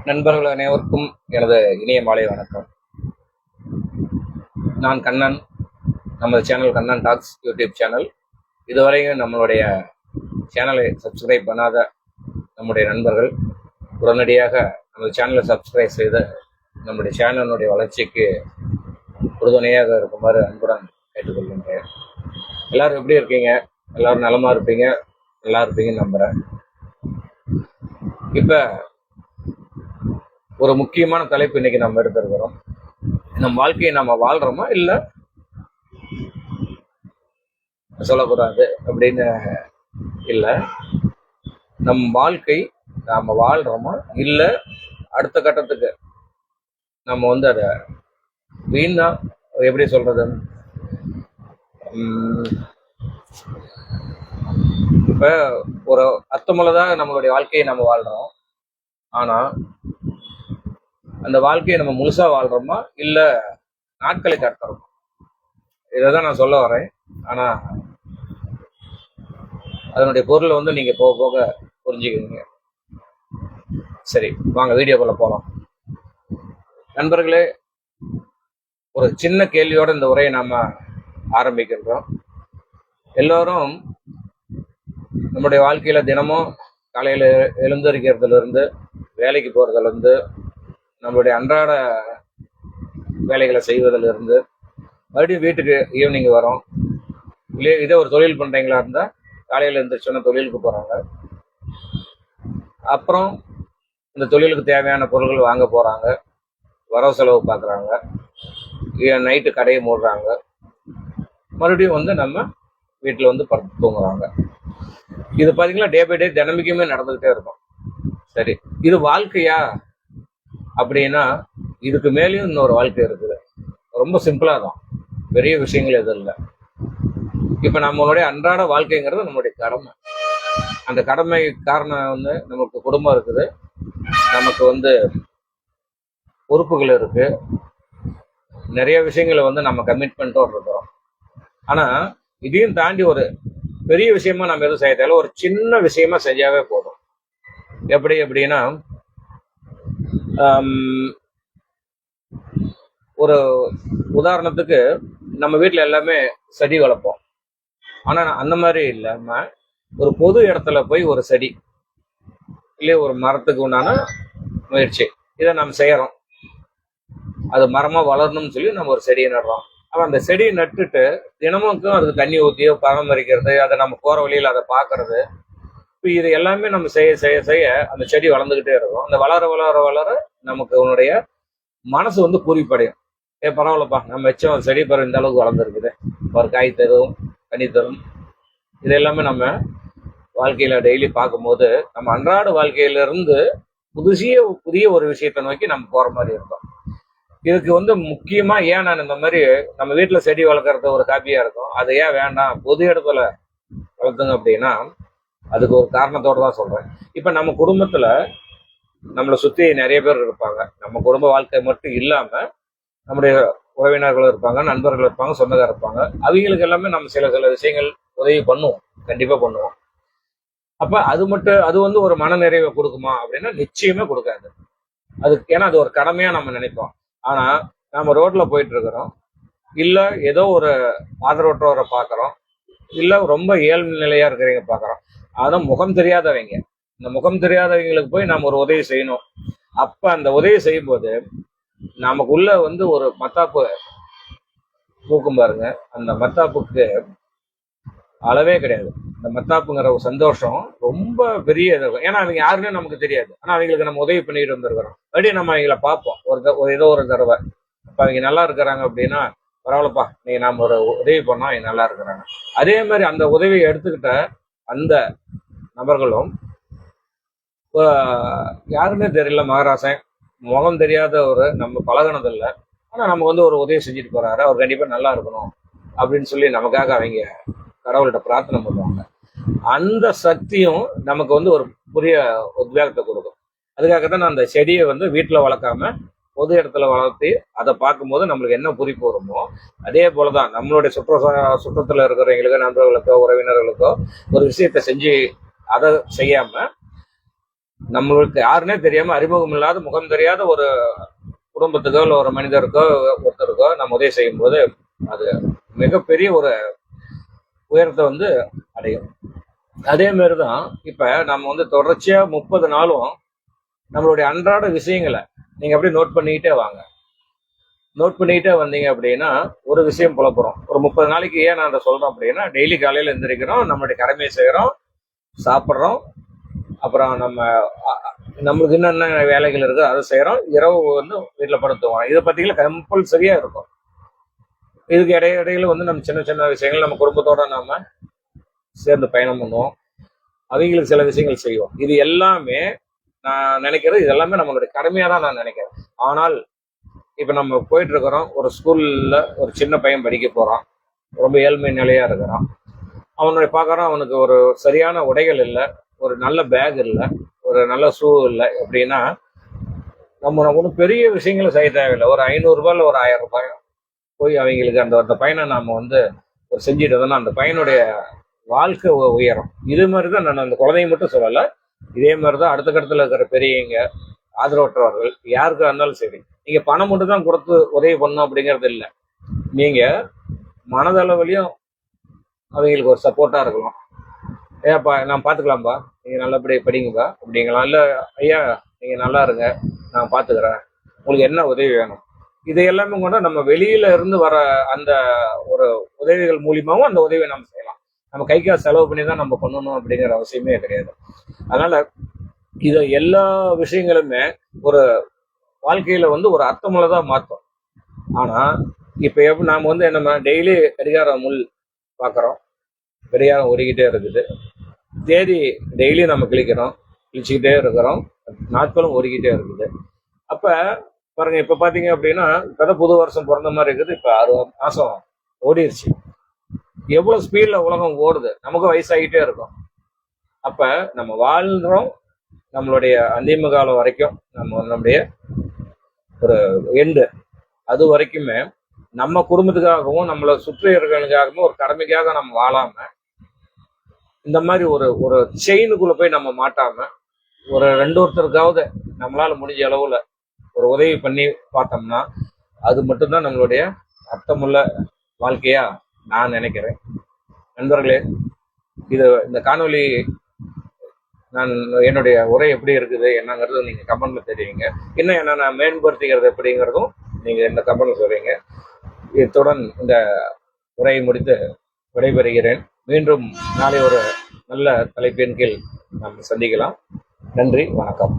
நண்பர்கள் அனைவருக்கும் எனது இனிய மாலை வணக்கம். நான் கண்ணன். நமது channel Kannan talks YouTube channel. இதுவரையும் நம்மளுடைய சேனலை சப்ஸ்கிரைப் பண்ணாத நம்முடைய நண்பர்கள் உடனடியாக நமது சேனலை சப்ஸ்கிரைப் செய்து நம்முடைய சேனலுடைய வளர்ச்சிக்கு உறுதுணையாக இருக்குமாறு அன்புடன் கேட்டுக்கொள்கின்றேன். எல்லாரும் எப்படி இருக்கீங்க? எல்லாரும் நலமா இருப்பீங்க, நல்லா இருப்பீங்கன்னு நம்புறேன். இப்ப ஒரு முக்கியமான தலைப்பு இன்னைக்கு நம்ம எடுத்திருக்கிறோம். நம் வாழ்க்கையை நம்ம வாழ்றோமா இல்ல சொல்லக்கூடாது அப்படின்னு இல்ல, நம் வாழ்க்கை நாம வாழ்றோமா இல்ல அடுத்த கட்டத்துக்கு நம்ம வந்து அதை வீணா எப்படி சொல்றது, இப்ப ஒரு அர்த்தமுள்ளதாக நம்மளுடைய வாழ்க்கையை நம்ம வாழ்றோம். ஆனா அந்த வாழ்க்கையை நம்ம முழுசா வாழ்றோமா இல்ல நாட்களை கடத்துறோமா, இதைதான் நான் சொல்ல வரேன். ஆனா அதனுடைய பொருளை வந்து நீங்க போக போக புரிஞ்சுக்குவீங்க. சரி, வாங்க வீடியோக்குள்ள போலாம். நண்பர்களே, ஒரு சின்ன கேள்வியோட இந்த உரையை நாம ஆரம்பிக்கின்றோம். எல்லோரும் நம்முடைய வாழ்க்கையில தினமும் காலையில எழுந்திருக்கிறதுல இருந்து வேலைக்கு போறதுல இருந்து நம்மளுடைய அன்றாட வேலைகளை செய்வதில் இருந்து மறுபடியும் வீட்டுக்கு ஈவினிங் வரோம். இல்லையே இதே ஒரு தொழில் பண்றீங்களா இருந்தா காலையில எழுந்திரிச்சோன்னா தொழிலுக்கு போறாங்க. அப்புறம் இந்த தொழிலுக்கு தேவையான பொருட்கள் வாங்க போறாங்க, வரவு செலவு பார்க்குறாங்க, நைட்டு கடையை மூடுறாங்க, மறுபடியும் வந்து நம்ம வீட்டில் வந்து படுத்து தூங்குறாங்க. இது பார்த்தீங்கன்னா டே பை டே தினமிக்குமே நடந்துகிட்டே இருக்கும். சரி, இது வாழ்க்கையா அப்படின்னா இதுக்கு மேலேயும் இன்னொரு வாழ்க்கை இருக்குது. ரொம்ப சிம்பிளா தான், பெரிய விஷயங்கள் எதுவும் இல்லை. இப்ப நம்மளுடைய அன்றாட வாழ்க்கைங்கிறது நம்மளுடைய கடமை. அந்த கடமை காரணம் வந்து நமக்கு குடும்பம் இருக்குது, நமக்கு வந்து பொறுப்புகள் இருக்கு, நிறைய விஷயங்களை வந்து நம்ம கமிட்மெண்ட்டோடு இருக்கிறோம். ஆனா இதையும் தாண்டி ஒரு பெரிய விஷயமா நம்ம எதுவும் செய்ய தேவையில்ல, ஒரு சின்ன விஷயமா செஞ்சாவே போதும். எப்படி அப்படின்னா, ஒரு உதாரணத்துக்கு நம்ம வீட்டில் எல்லாமே செடி வளர்ப்போம். ஆனா அந்த மாதிரி இல்லாம ஒரு பொது இடத்துல போய் ஒரு செடி இல்லையே ஒரு மரத்துக்கு உண்டான முயற்சி இதை நம்ம செய்யறோம். அது மரமா வளரணும்னு சொல்லி நம்ம ஒரு செடியை நடுறோம். அப்ப அந்த செடியை நட்டுட்டு தினமுக்கும் அதுக்கு தண்ணி ஊற்றியோ பராமரிக்கிறது, அதை நம்ம போற வழியில் அதை பார்க்கறது, இப்போ இது எல்லாமே நம்ம செய்ய செய்ய செய்ய அந்த செடி வளர்ந்துகிட்டே இருக்கும். அந்த வளர வளர வளர நமக்கு உன்னுடைய மனசு வந்து பூரிப்படையும். பரவாயில்லப்பா, நம்ம வச்சோம் செடி பருவம் இந்த அளவுக்கு வளர்ந்துருக்குது, ஒரு காய் தரும், கனி தரும். இது எல்லாமே நம்ம வாழ்க்கையில டெய்லி பார்க்கும்போது நம்ம அன்றாட வாழ்க்கையிலிருந்து புதிய ஒரு விஷயத்தை நோக்கி நம்ம போற மாதிரி இருக்கும். இதுக்கு வந்து முக்கியமா ஏன் நான் இந்த மாதிரி நம்ம வீட்டுல செடி வளர்க்கறது ஒரு ஹாப்பியா இருக்கும், அது ஏன் வேண்டாம் பொது இடத்துல வளர்த்துங்க அப்படின்னா அதுக்கு ஒரு காரணத்தோட தான் சொல்றேன். இப்ப நம்ம குடும்பத்துல நம்மளை சுத்தி நிறைய பேர் இருப்பாங்க. நம்ம குடும்ப வாழ்க்கை மட்டும் இல்லாம நம்முடைய உறவினர்கள் இருப்பாங்க, நண்பர்கள் இருப்பாங்க, சொந்தக்காரர் இருப்பாங்க. அவங்களுக்கு எல்லாமே நம்ம சில சில விஷயங்கள் உதவி பண்ணுவோம், கண்டிப்பா பண்ணுவோம். அப்ப அது வந்து ஒரு மன நிறைவை கொடுக்குமா அப்படின்னா நிச்சயமே கொடுக்காது. ஏன்னா அது ஒரு கடமையா நம்ம நினைப்போம். ஆனா நம்ம ரோட்ல போயிட்டு இருக்கிறோம், இல்ல ஏதோ ஒரு ஆதரவற்றவரை பார்க்கறோம், இல்ல ரொம்ப ஏழ்மை நிலையா இருக்கிறவங்க பார்க்கறோம். அதான் முகம் தெரியாதவங்க. இந்த முகம் தெரியாதவங்களுக்கு போய் நம்ம ஒரு உதவி செய்யணும். அப்ப அந்த உதவி செய்யும் போது நமக்குள்ள வந்து ஒரு மத்தாப்பு பூக்கும் பாருங்க, அந்த மத்தாப்புக்கு அளவே கிடையாது. இந்த மத்தாப்புங்கிற ஒரு சந்தோஷம் ரொம்ப பெரிய இது. ஏன்னா அவங்க யாருன்னு நமக்கு தெரியாது, ஆனா அவங்களுக்கு நம்ம உதவி பண்ணிட்டு வந்திருக்கிறோம். மறுபடியும் நம்ம அவங்கள பார்ப்போம் ஏதோ ஒரு தடவை. அப்ப அவங்க நல்லா இருக்கிறாங்க அப்படின்னா பரவாயில்லப்பா, நீ நாம ஒரு உதவி பண்ணோம், அவங்க நல்லா இருக்கிறாங்க. அதே மாதிரி அந்த உதவியை எடுத்துக்கிட்ட அந்த நபர்களும் யாருன்னே தெரியல, மகராசன் முகம் தெரியாத ஒரு நம்ம பழகினதில்லை, ஆனா நம்ம வந்து ஒரு உதவி செஞ்சுட்டு போறாரு, அவர் கண்டிப்பா நல்லா இருக்கணும் அப்படின்னு சொல்லி நமக்காக அவங்க கடவுள்கிட்ட பிரார்த்தனை பண்ணுவாங்க. அந்த சக்தியும் நமக்கு வந்து ஒரு புதிய உத்வேகத்தை கொடுக்கும். அதுக்காக தான் நான் அந்த செடியை வந்து வீட்டுல வளர்க்காம பொது இடத்துல வளர்த்து அதை பார்க்கும்போது நம்மளுக்கு என்ன குறிப்பு வருமோ அதே போலதான் நம்மளுடைய சுற்றத்துல இருக்கிறவங்களுக்கு, நண்பர்களுக்கோ, உறவினர்களுக்கோ ஒரு விஷயத்த செஞ்சு அதை செய்யாம நம்மளுக்கு யாருன்னே தெரியாம அறிமுகம் இல்லாத முகம் தெரியாத ஒரு குடும்பத்துக்கோ இல்லை ஒரு மனிதருக்கோ ஒருத்தருக்கோ நம்ம உதவி செய்யும் போது அது மிகப்பெரிய ஒரு உயரத்தை வந்து அடையும். அதே மாதிரிதான் இப்ப நம்ம வந்து தொடர்ச்சியா 30 நாளும் நம்மளுடைய அன்றாட விஷயங்களை நீங்க அப்படியே நோட் பண்ணிக்கிட்டே வாங்க. நோட் பண்ணிக்கிட்டே வந்தீங்க அப்படின்னா ஒரு விஷயம் புலப்புறோம். ஒரு 30 நாளைக்கு ஏன் நான் அதை சொல்றோம் அப்படின்னா, டெய்லி காலையில எந்திரிக்கிறோம், நம்மளுடைய கடமையை செய்யறோம், சாப்பிட்றோம், அப்புறம் நம்மளுக்கு என்னென்ன வேலைகள் இருக்கு அதை செய்யறோம், இரவு வந்து வீட்டில் படுத்துவோம். இதை பத்திகளை கம்பல்சரியா இருக்கும். இதுக்கு இடையில வந்து நம்ம சின்ன சின்ன விஷயங்கள் நம்ம குடும்பத்தோட நாம சேர்ந்து பயணம் பண்ணுவோம், அவங்களுக்கு சில விஷயங்கள் செய்வோம். இது எல்லாமே நான் நினைக்கிறது, இது எல்லாமே நம்மளுடைய கடமையா தான் நான் நினைக்கிறேன். ஆனால் இப்ப நம்ம போயிட்டு இருக்கிறோம், ஒரு ஸ்கூல்ல ஒரு சின்ன பையன் படிக்க போறான், ரொம்ப ஏழ்மை நிலையா இருக்கிறான். அவனுடைய பார்க்கறான், அவனுக்கு ஒரு சரியான உடைகள் இல்லை, ஒரு நல்ல பேக் இல்லை, ஒரு நல்ல ஷூ இல்லை அப்படின்னா நம்ம ஒன்றும் பெரிய விஷயங்களை செய்ய தேவையில்லை. ஒரு 500 ரூபாயில் ஒரு 1000 ரூபாய் போய் அவங்களுக்கு அந்த பையனை நாம வந்து ஒரு செஞ்சுட்டோம்னா அந்த பையனுடைய வாழ்க்கை உயரும். இது மாதிரி தான் நான் அந்த குழந்தைய மட்டும் சொல்லலை, இதே மாதிரி தான் அடுத்த கட்டத்தில் இருக்கிற பெரியவங்க, ஆதரவற்றவர்கள் யாருக்கா இருந்தாலும் சரி, நீங்க பணம் மட்டும் தான் கொடுத்து உதவி பண்ணணும் அப்படிங்கிறது இல்லை. நீங்க மனதளவுலையும் அவங்களுக்கு ஒரு சப்போர்ட்டா இருக்கலாம். ஏப்பா நான் பார்த்துக்கலாம்ப்பா, நீங்க நல்லபடி படிங்கப்பா அப்படிங்கலாம். இல்லை ஐயா நீங்க நல்லா இருங்க, நான் பார்த்துக்கிறேன், உங்களுக்கு என்ன உதவி வேணும், இது எல்லாமே கூட நம்ம வெளியில இருந்து வர அந்த ஒரு உதவிகள் மூலியமாவும் அந்த உதவியை நம்ம செய்யலாம். நம்ம கை காசு செலவு பண்ணி தான் நம்ம பண்ணணும் அப்படிங்கிற அவசியமே கிடையாது. அதனால இதை எல்லா விஷயங்களுமே ஒரு வாழ்க்கையில வந்து ஒரு அர்த்தமுள்ளதான் மாற்றும். ஆனா இப்ப நாம வந்து என்ன டெய்லி கடிகாரம் முள் பார்க்குறோம், கடிகாரம் ஓடிக்கிட்டே இருக்குது, தேதி டெய்லி நம்ம கிழிச்சுக்கிட்டே இருக்கிறோம், நாட்களும் ஓடிக்கிட்டே இருக்குது. அப்ப பாருங்க, இப்ப பாத்தீங்க அப்படின்னா இப்பதான் புது வருஷம் பிறந்த மாதிரி இருக்குது, இப்ப 60 மாசம் ஓடிடுச்சு. எவ்வளவு ஸ்பீட்ல உலகம் ஓடுது, நமக்கு வயசாகிட்டே இருக்கும். அப்ப நம்ம வாழ்றோம், நம்மளுடைய அந்திம காலம் வரைக்கும், நம்முடைய ஒரு எண்டு அது வரைக்குமே நம்ம குடும்பத்துக்காகவும் நம்மளை சுற்றி இருக்கிறவங்களுக்காகவும் ஒரு கடமைக்காக நம்ம வாழாம, இந்த மாதிரி ஒரு ஒரு செயினுக்குள்ள போய் நம்ம மாட்டாம, ஒரு ஒருத்தருக்காவது நம்மளால முடிஞ்ச அளவுல ஒரு உதவி பண்ணி பார்த்தோம்னா அது மட்டும்தான் நம்மளுடைய அர்த்தமுள்ள வாழ்க்கையா நான் நினைக்கிறேன். நண்பர்களே, இந்த காணொலி நான் என்னுடைய உரை எப்படி இருக்குது என்னங்கிறது நீங்க கமெண்ட்ல தெரியுங்க. இன்னும் என்ன நான் மேம்படுத்திக்கிறது எப்படிங்கிறதும் நீங்க இந்த கமெண்ட்ல சொல்றீங்க. இத்துடன் இந்த உரையை முடித்து விடைபெறுகிறேன். மீண்டும் நாளை ஒரு நல்ல தலைப்பின் கீழ் நாம் சந்திக்கலாம். நன்றி, வணக்கம்.